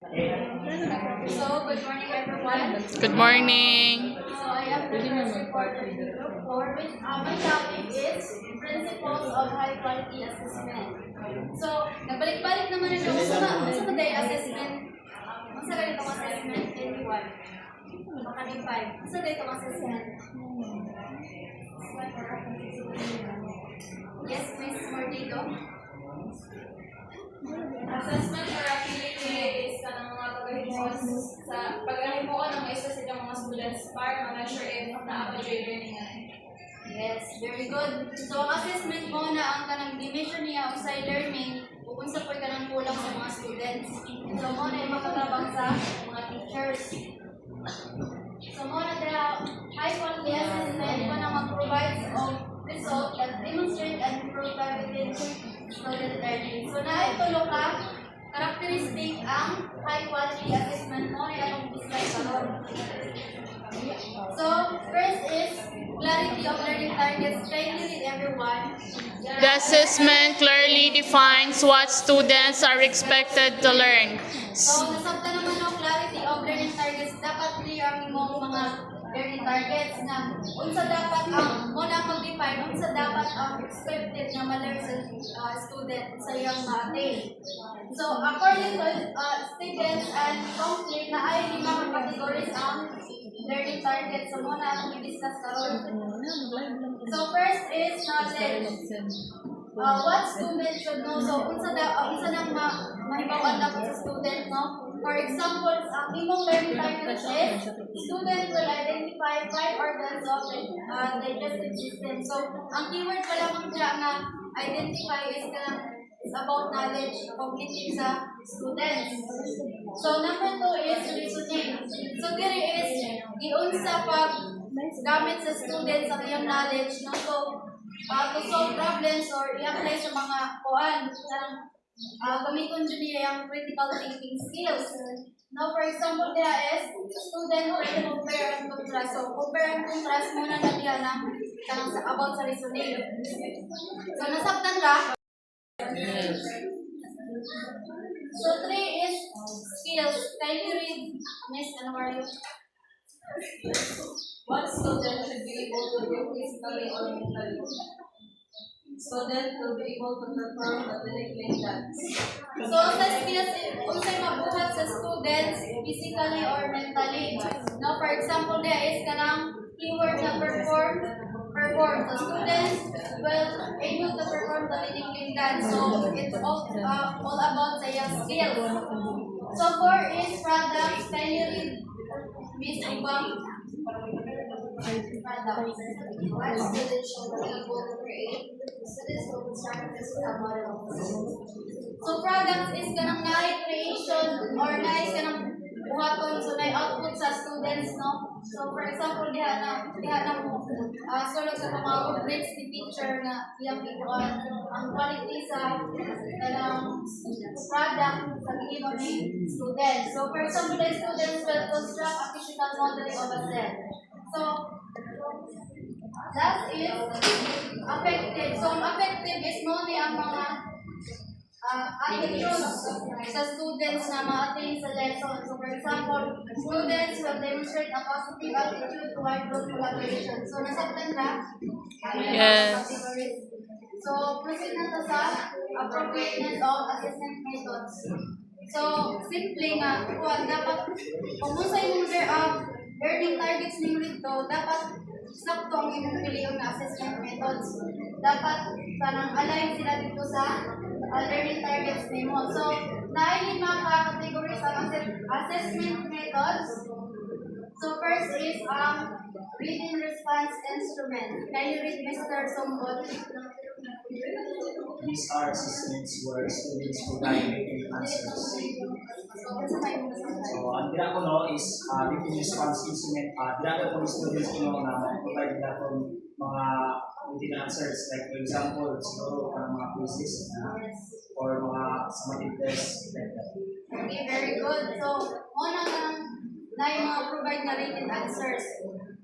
So, good morning everyone. Good morning. So, I am the first reporter in Group 4, which my topic is Principles of High Quality Assessment. So, nagbalik-balik naman ito sa day assessment. Sa day itong assessment 21. Baka day 5. Sa day itong assessment. Yes, Miss Mordito. Assessment or activity is ka ng mga pag-ahimo ka ng isa sa mga students para ma-measure if na-appreciate learning nga. Yes, very good. So, ang assessment mo na ang kanang dimension niya sa learning, kung sa ka ng kulang sa mga students. So, mo na yung makatabang sa mga teachers. So, mo na the high quality assessment mo na mag-provide of result that demonstrate and improve cognitive student learning. So, naitulo ka, characteristic ang high quality assessment mo na itong slide karon. So, first is clarity of learning targets. Try to read everyone. The assessment clearly defines what students are expected to learn. So, nasabta naman ang clarity of learning targets. Dapat clear ang imong mga learning targets na unsa dapat ang mo na mag-define unsa dapat ang expected na ma-learn sa student sa iyang ma-attain. So, according to students and complete na ay 5 categories ang learning targets. So, mo na ang i-discuss karon. So, first is knowledge. What students should know. So, unsa nang mahibaw-an dapat sa student, no? For example, ang imong learning target is student will identify 5 organs of the digestive system. So, ang keyword pa lamang dyan na identify is about knowledge, cognitive sa students. So, number 2 is reasoning. So, diri is giun sa pag gamit sa students ang iyang knowledge, no? So, to solve problems or i-apply sa mga kuan, gamiton dyan niya yung critical thinking skills. Now, for example, there is student will compare and contrast. So, compare and contrast muna na diyan about sa reasoning. So, nasabtan ka? So, 3 is skills. Can you read, Miss, ano are you? What student should be able to do physically or mentally? Student will be able to perform athletic dance. So, sa skills, unsay mabuhat sa students physically or mentally. Now, for example, there is kanang keyword na perform. So, students will able to perform the leading dance. So, it's all about sa iyang skills. So, 4 is products. Can you read, Miss Ubang? Products. What students should be able to create? Students will start with a model. So, products is kanang na creation or na kanang buhaton, so na output sa students, no? So, for example, diha na mo sulod sa mga rubrics ni teacher na iyang ikuan ang quality sa kanang product sa gihinom ni students. So, for example, the students will construct a physical modeling of a cell. So, that is affected. So, affected is mo ni ang mga attitudes sa students na ma-attain sa lesson. So, for example, students will demonstrate a positive attitude toward group collaboration. So, nasabtan ka? Yes. So, proceed na to sa appropriateness of assessment methods. So, simple nga, dapat, kung mo sa yung learning targets ninyo dito, dapat sakto ang inyong piliyon na assessment methods. Dapat parang align sila dito sa learning targets nimo. So, naay 5 categories ang assessment methods. So, first is reading response instrument. Can you read Mr. Sombol? These are assessments where students provide written answers. So, ang dira ko no is written response instrument. Dira ko students ko no na provide nila ko mga written answers. Like for example, siguro mga quizzes or mga summative tests like that. Okay, very good. So, una na yung mga provide na written answers.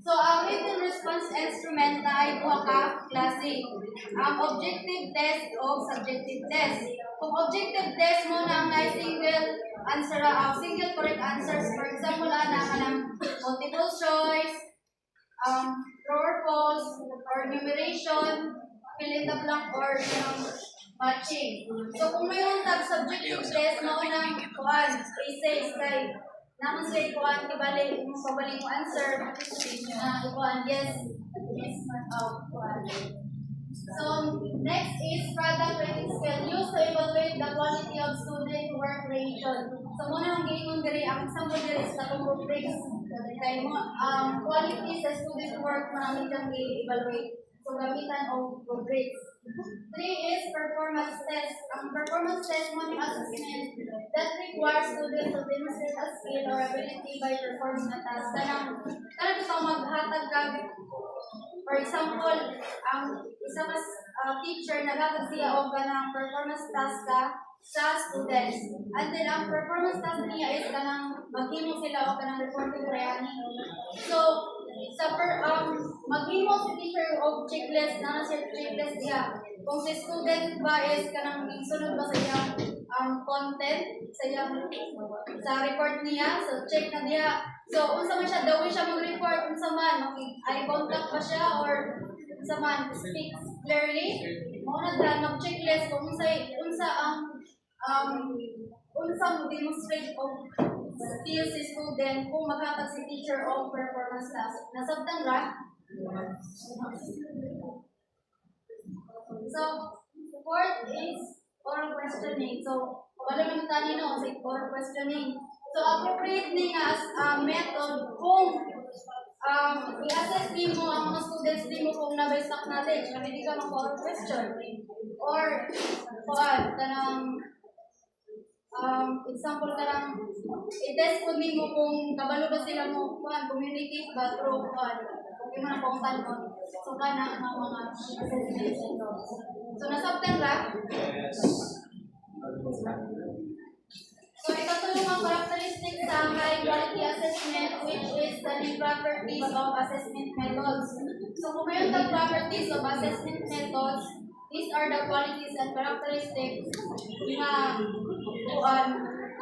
So, ang written response instrument na ay buha ka klase. Ang objective test o subjective test. Kung objective test mo na ang single answer single correct answers. For example, kanang multiple choice, true or false, or numeration, fill in the blank, or matching. So kung mayroon tag subjective test, maunang kuan, essays kay naman sa kuan kibali mo pabalik mo answer kuan yes kuan. So next is product rating scale used to evaluate the quality of student work relation. So muna ang giingon diri ang example diri sa katong rubrics kay mo quality sa student work namin kang i-evaluate. So gamitan og rubrics. 3 is performance test. Ang performance test mo ni assessment that requires students to demonstrate a skill or ability by performing a task. Kanang ito maghatag ka. For example, ang isa mas teacher naghatag siya og kanang performance task ka sa students. And then ang performance task niya is kanang maghimo sila og kanang reporting training. So sa maghimo si teacher og checklist na sa checklist niya. Kung si student ba is kanang sunod ba sa iyang content sa iyang sa report niya, so check na diya. So unsa man siya daw siya mag-report, unsa man eye contact ba siya or unsa man speaks clearly, mo na dra mag-checklist kung unsa mo demonstrate og skills si student kung maghatag si teacher o performance task. Nasabtan ra? So, fourth is oral questioning. So, wala man tani no sa oral questioning. So, appropriate ni nga as method kung i-assess nimo ang mga students nimo kung nabay stock knowledge, kung hindi ka mag-oral question. Or, kanang example karang i-test ko nimo kung kabalo ba sila mo communicate ba through kung man ang tanong. So kana ang mga assessments ito. So nasabtan ra. So ikatulong ang characteristics sa high quality assessment, which is the properties of assessment methods. So kung mayroon tayong properties of assessment methods, these are the qualities and characteristics na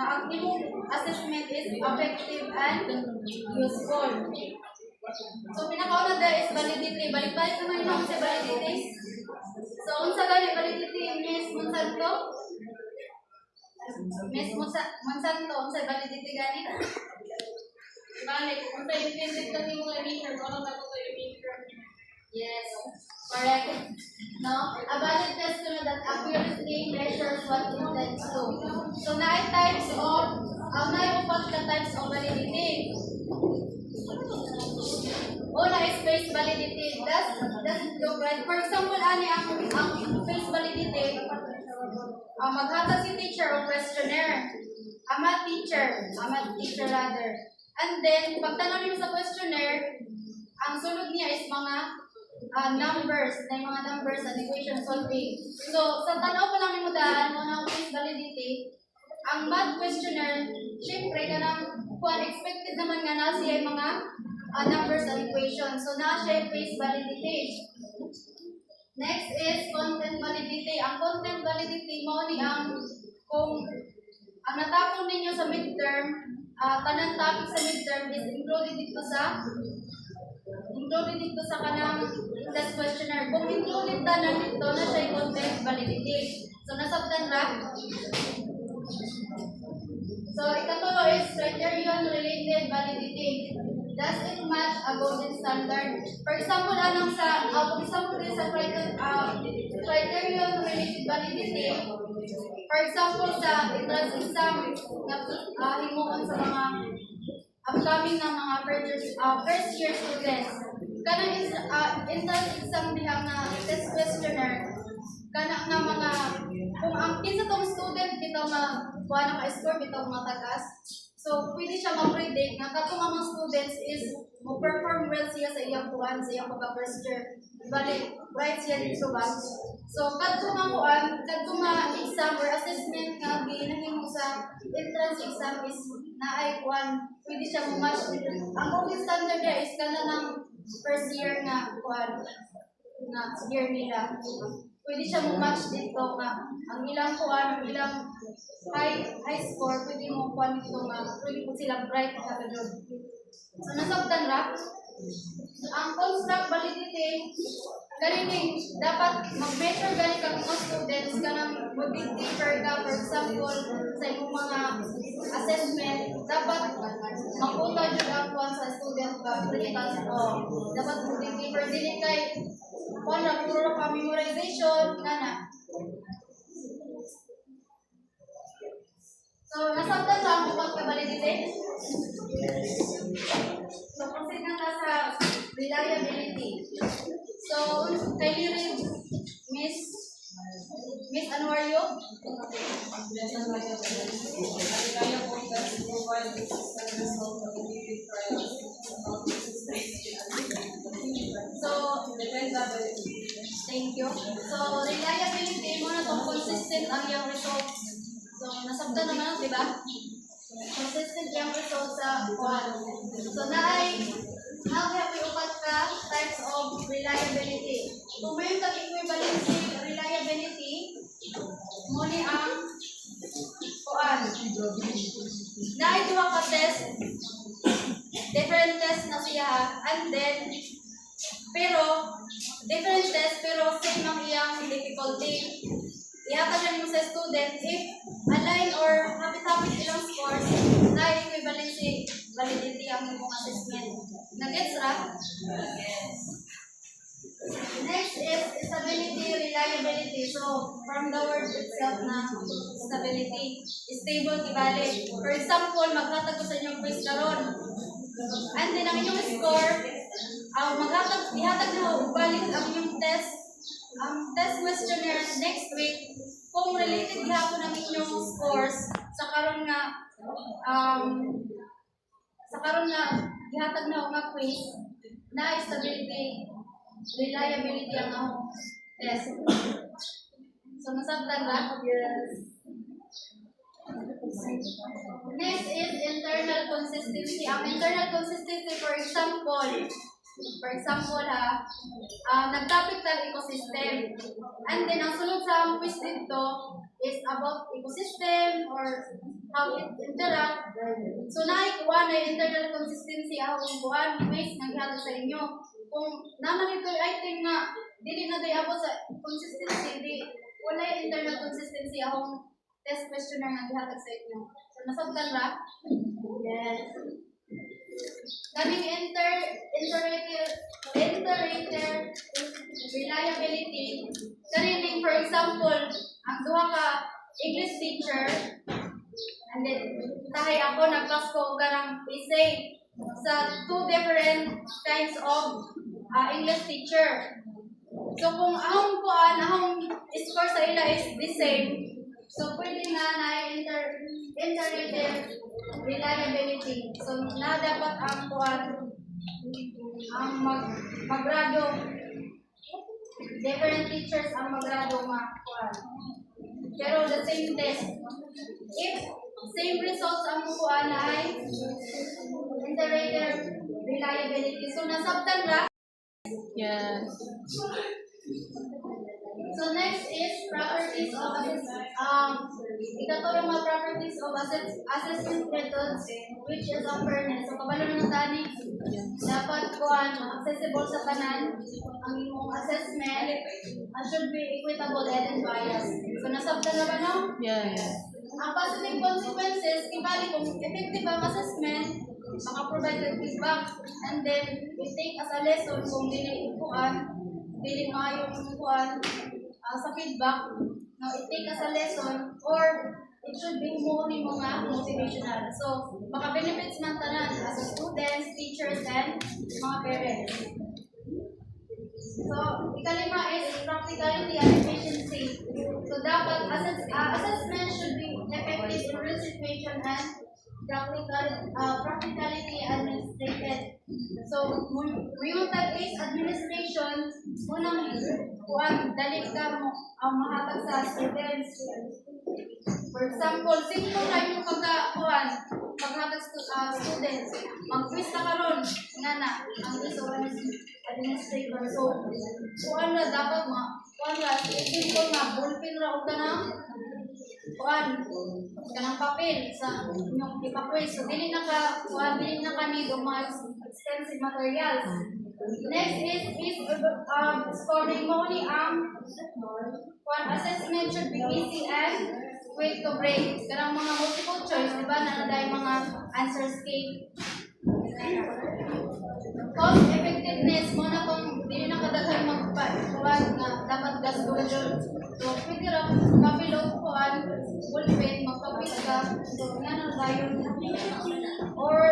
ang imong assessment is effective and useful. So pinakauna there is validity. Balik-balik naman yung sa validity. So unsa gani validity Miss Monsanto? Miss Monsanto, unsa validity gani? Balik, unsa yung pindit ka nimo kay measure, ano ka to yung measure? Yes, correct. No, a valid test that accurately measures what intends to. So na types of upat ka types of validity. Una is face validity. Doesn't look right. For example, ani ang face validity, maghatag si teacher o questionnaire. Ama teacher rather. And then, pagtanong niyo sa questionnaire, ang sunod niya is mga numbers and equation solving. So, sa tanaw pa lang mo daan mo ng face validity, ang math questionnaire, syempre ka ng expected naman nga na siya mga numbers and equations. So, na siya face validity. Next is content validity. Ang content validity mo ni kung ang natapon ninyo sa midterm, kanang topic sa midterm is included dito sa kanang test questionnaire. Kung included tanan dito na siya content validity. So, nasabtan ra. So, ikatulo is criterion-related validity. Does it match a golden standard? For example, criterion-related validity. For example, sa entrance exam, himuon sa mga upcoming na mga first year students. Kanang entrance exam diha nga test questionnaire. Kanang nga mga kung ang kinsa tong student bitaw nga kuha na ka-score bitaw matagas. So pwede siya ma-predict nga katong mga students is mo-perform well siya sa iyang kuan sa iyang pagka-first year. Bali, right siya dito ba? So kadtong nga exam or assessment nga ginahimo sa entrance exam is naay kuan pwede siya mo-match. Ang golden standard niya is kana ng first year nga kuan na year nila. Pwede siya mo match dito nga ang ilang kuan, ang ilang high score, pwede mo kuan dito nga pwede po sila bright ka doon. So nasabtan ra ang construct validity ganito dapat mag-measure ganito ang mga students kanang mag-differ ka for example sa imong mga assessment dapat mapunta jud ang kuan sa student ka critical dapat mag-differ dili kay kuan ra puro ka memorization kana. So nasabtan sa ang pagka-validity. So, proceed na sa reliability. So, can you read, Miss? Miss, ano are you? Kaya po test provide consistent result of the given trials. So, thank you. So, reliability mo na itong consistent ang iyong results. So, nasabtan naman, di ba? Consistent yung results sa kuwan. So, naay upat ka types of reliability. Kung may equivalency reliability, muli ang kuwan. Naay duha ka test, different test na siya, and then, pero, different test, pero same ang iyang difficulty. Ihatag lang mo sa student if align or hapit-hapit ilang scores na equivalency validity ang imong assessment. Nag-gets ra? Next is stability, reliability. So, from the word itself na stability, stable, kibali. For example, maghatag ko sa inyong quiz karon. And then ang inyong score, ihatag na balik ang inyong test. Ang test questionnaire next week kung related gihapon ang inyong scores sa karon nga gihatag na nga quiz na stability reliability ang akong test. So masabtan ba? Yes. Next is internal consistency. Ang internal consistency, for example nag-topic tag ecosystem. And then, ang sunod sa quiz dito is about ecosystem or how it interact. So, naikuha na internal consistency akong buwan quiz na gihatag sa inyo. Kung naman ito item nga, dili na tayo abot sa consistency, wala yung internal consistency akong test questionnaire nga gihatag sa inyo. So, nasabtan ra? Yes. Kaming interrater reliability. Kanining, for example, ang duha ka English teacher, and then tahay ako nag-class ko karang essay sa two different kinds of English teacher. So kung ahong score sa ila is the same, so pwede nga na interrater reliability. So na dapat ang magrado different teachers ang magrado pero the same test. If same results ang kukuha na ay interrater reliability. So nasabtan ra? Yes. So next is properties of ikatulong mga properties of assessment methods, which is fairness. So kabalo na tani dapat accessible sa tanan ang imong assessment should be equitable and unbiased. So nasabtan na ba no? Yes. Ang positive consequences, ibalik kung effective ang assessment, maka-provide ng feedback, and then we take as a lesson kung dili maayong sa feedback, now it take as a lesson, or it should be mo nga motivational. So, maka-benefits man tanan as a students, teachers, and mga parents. So, ikalima is practicality and efficiency. So, dapat assessment should be effective in real situation and practicality administrated. So, yung tag-is administration, unang dali ka mo ang mahatag sa students. For example, simple lang yung paghatag students. Mag-quiz na karon nga na ang iso administrator. So, kuan na dapat kuan na simple na ballpen ra og kanang kanang papel sa inyong ipa-quiz. So, dili na ka need og mga extensive materials. Next is scoring mo ni ang assessment should be easy and quick to break. Karang mga multiple choice, di ba, na dahil mga answers kay cost effectiveness mo na kung hindi na kadaghan magpakuan na dapat gastuhan yun. So, pwede lang kapilog kuan, ballpen, magpapit ka, so, nga na tayo. Or,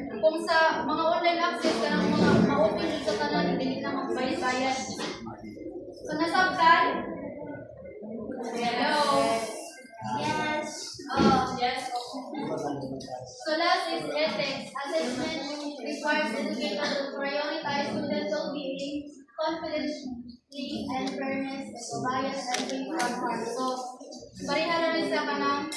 kung sa mga online access, kanang mga ma-open yun sa tanan, hindi na magbayad-bayad. So, nasabtan? Hello? Yes. Yes. So last is ethics. Assessment requires educators to prioritize students' well-being, confidently, and fairness, bias, and free from harm. So, parihara rin sa kanang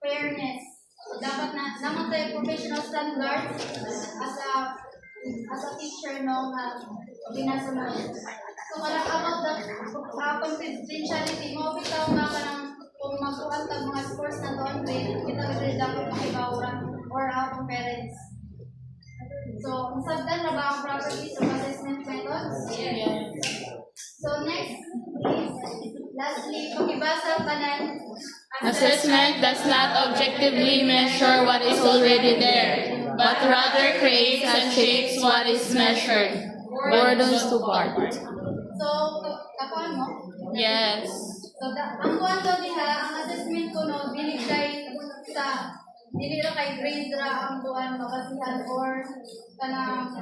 fairness. So, dapat na naman tayo professional standards as a teacher, no, na binasunod. So, karang about the confidentiality mo, bitaw nga kanang kung magkuhan tag mga scores na doon, kita rin dapat makibawra or akong parents. So, kung sabdan na ba ang properties of assessment methods? Yeah. So, next is, lastly, pagibasa tanan. Assessment does not objectively measure what is already there, but rather creates and shapes what is measured. Gordon's two parts. So, kakuan mo? Yes. So, ang kuan to diha, ang assessment ko no, dili ra kay grade ra ang kuan makasihan or kanang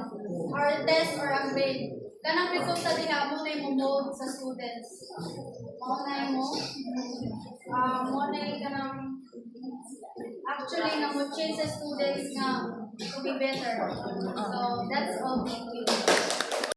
test or ang grade. Kanang resulta diha mo na yung mode sa students. Mo na kanang actually na mo change sa students nga to be better. So, that's all.